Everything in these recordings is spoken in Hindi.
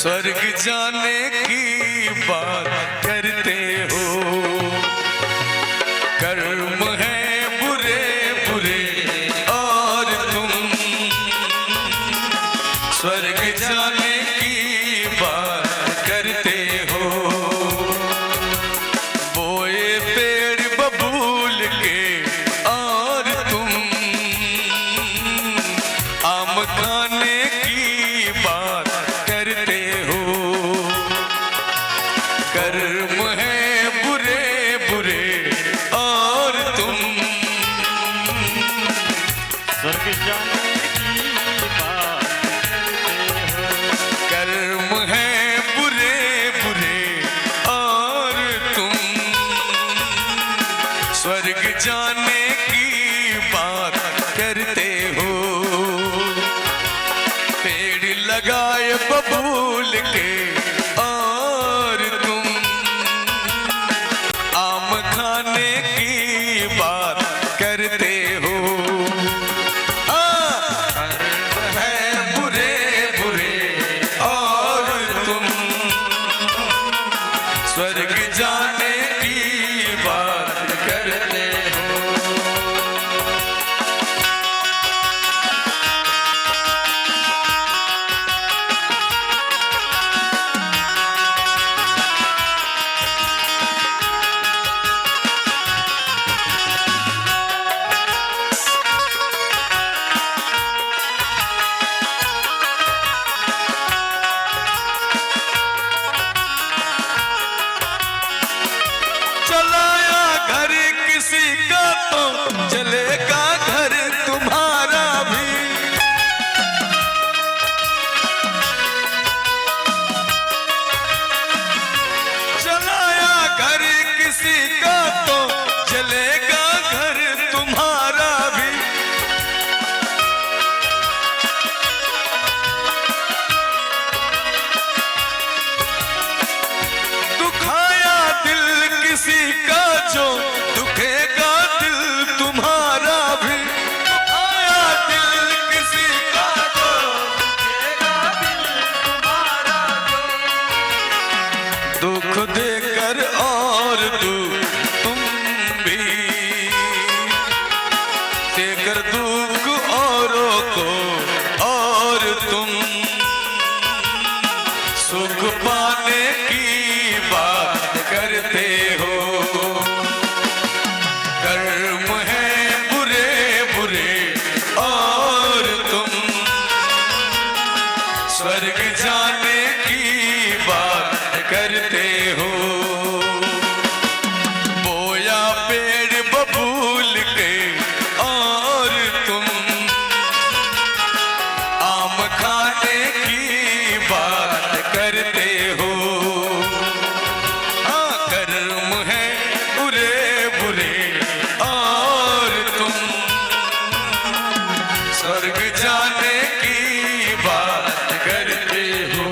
स्वर्ग जाने की बात करते हो। कर्म है बुरे बुरे और तुम स्वर्ग जाने की बात करते हो। बोए पेड़ बबूल के और तुम आम खाने की बात करते हो। कर्म है बुरे बुरे और तुम स्वर्ग जाने की बात करते हो। कर्म है बुरे बुरे और तुम स्वर्ग जाने की बात करते हो। पेड़ लगाए बबूल के और तुम आम खाने की बात करते हो। कर्म है बुरे बुरे और तुम स्वर्ग जाने की बात करते हो। चलाया घर किसी का तो चलेगा घर तुम्हारा भी। चलाया घर किसी का तो चलेगा घर तुम्हारा भी। दुखाया दिल किसी का जो दुखेगा दिल तुम्हारा भी। दुखाया दिल किसी का जो दुखेगा दिल तुम्हारा भी। दुख देकर और तुम भी देकर दुख औरों को और तुम सुख पाने की बात करते हो। कर्म है बुरे बुरे और तुम स्वर्ग जाने की बात करते हो। बोया पेड़ बबूल के और तुम आम खाने की बात करते हो। हाँ कर्म है बुरे बुरे और तुम स्वर्ग जाने की बात करते हो।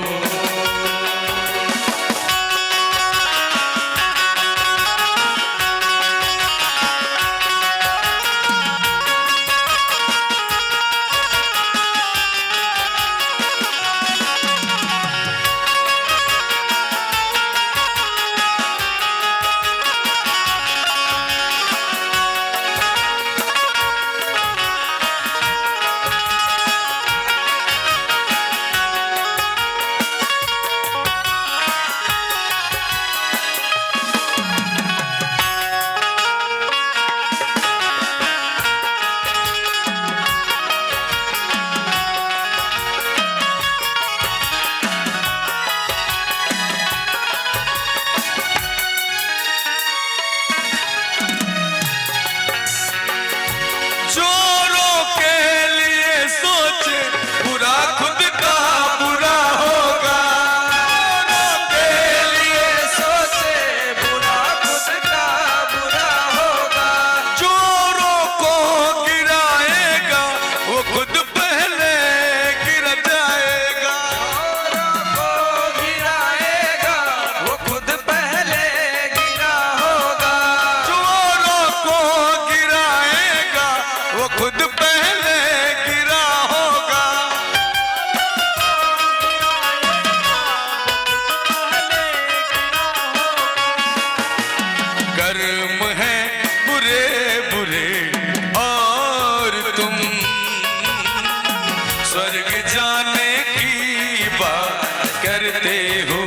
स्वर्ग जाने की बात करते हो।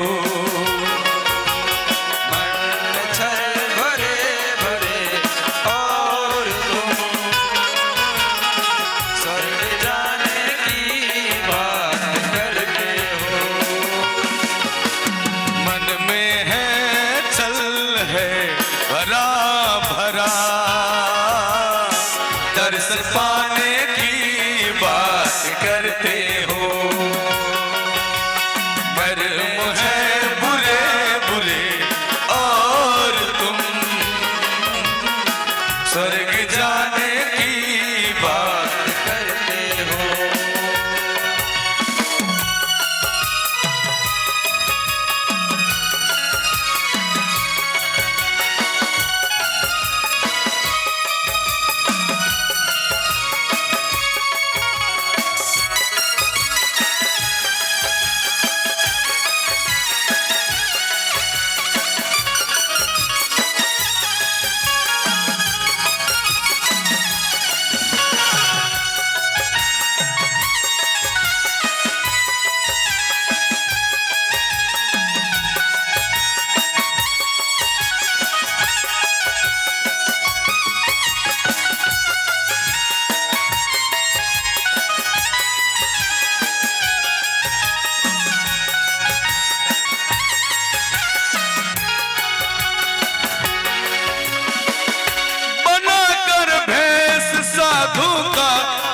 मन में छल भरे भरे और तुम स्वर्ग जाने की बात करते हो। मन में है छल है भरा भरा, दर्शन पाने की बात करते हो। मर्म है बुरे बुरे और तुम स्वर्ग जाने की बात करते हो।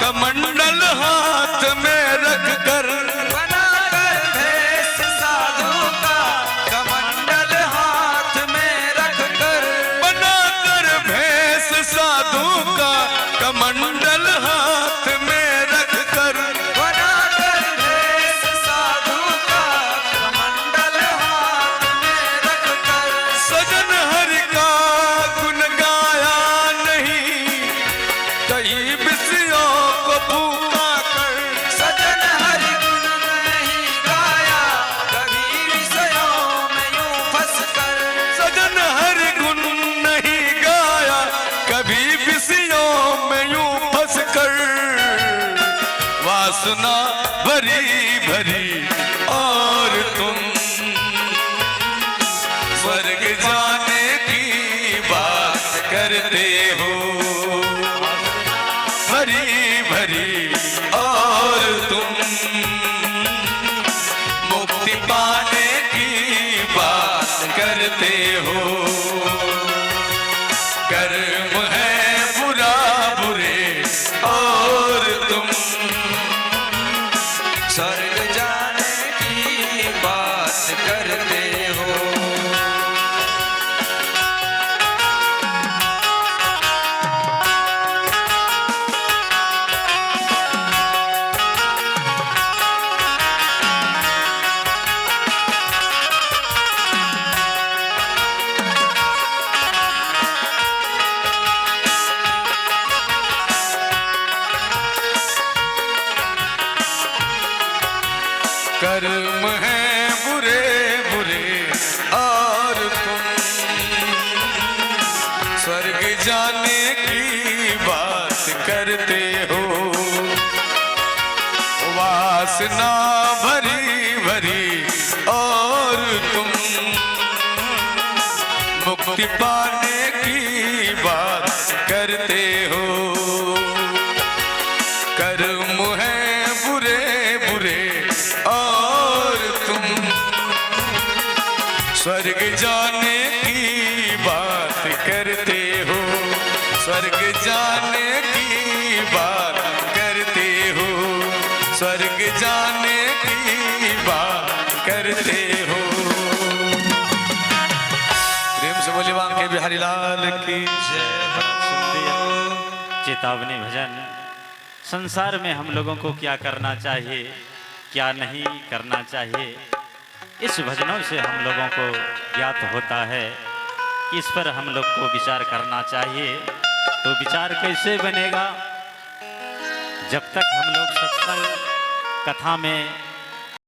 कमंडल हाथ में रख कर, बनाकर भेष साधु का कमंडल हाथ में रख कर, बनाकर भेष साधु का कमंडल हाथ में रख कर, बनाकर भेष साधु का कमंडल हाथ में रख कर, सजन हरि का गुण गाया नहीं कहीं विषयों को भूखा कर, सजन हरि गुण नहीं गाया कभी विषयों में यूं फंस कर, सजन हरि गुण नहीं गाया कभी विषयों में यूं फंस कर, वासना भरी भरी और तुम स्वर्ग जाने की बात करते हो। भरी भरी और तुम मुक्ति पाने की बात करते हो। कर्म है बुरा बुरे और तुम स्वर्ग जाने की बात करते हो। कर्म है बुरे बुरे और तुम स्वर्ग जाने की बात करते हो। वासना भरी भरी और तुम मुक्ति पाने की बात करते हो। कर्म है बुरे बुरे और तुम स्वर्ग जाने की बात करते हो। स्वर्ग जाने की बात करते हो। स्वर्ग जाने की बात करते हो। प्रेम से बोले बांके बिहारी लाल की जय। चेतावनी भजन। संसार में हम लोगों को क्या करना चाहिए, क्या नहीं करना चाहिए, इस भजनों से हम लोगों को ज्ञात होता है। इस पर हम लोग को विचार करना चाहिए। तो विचार कैसे बनेगा? जब तक हम लोग सत्संग कथा में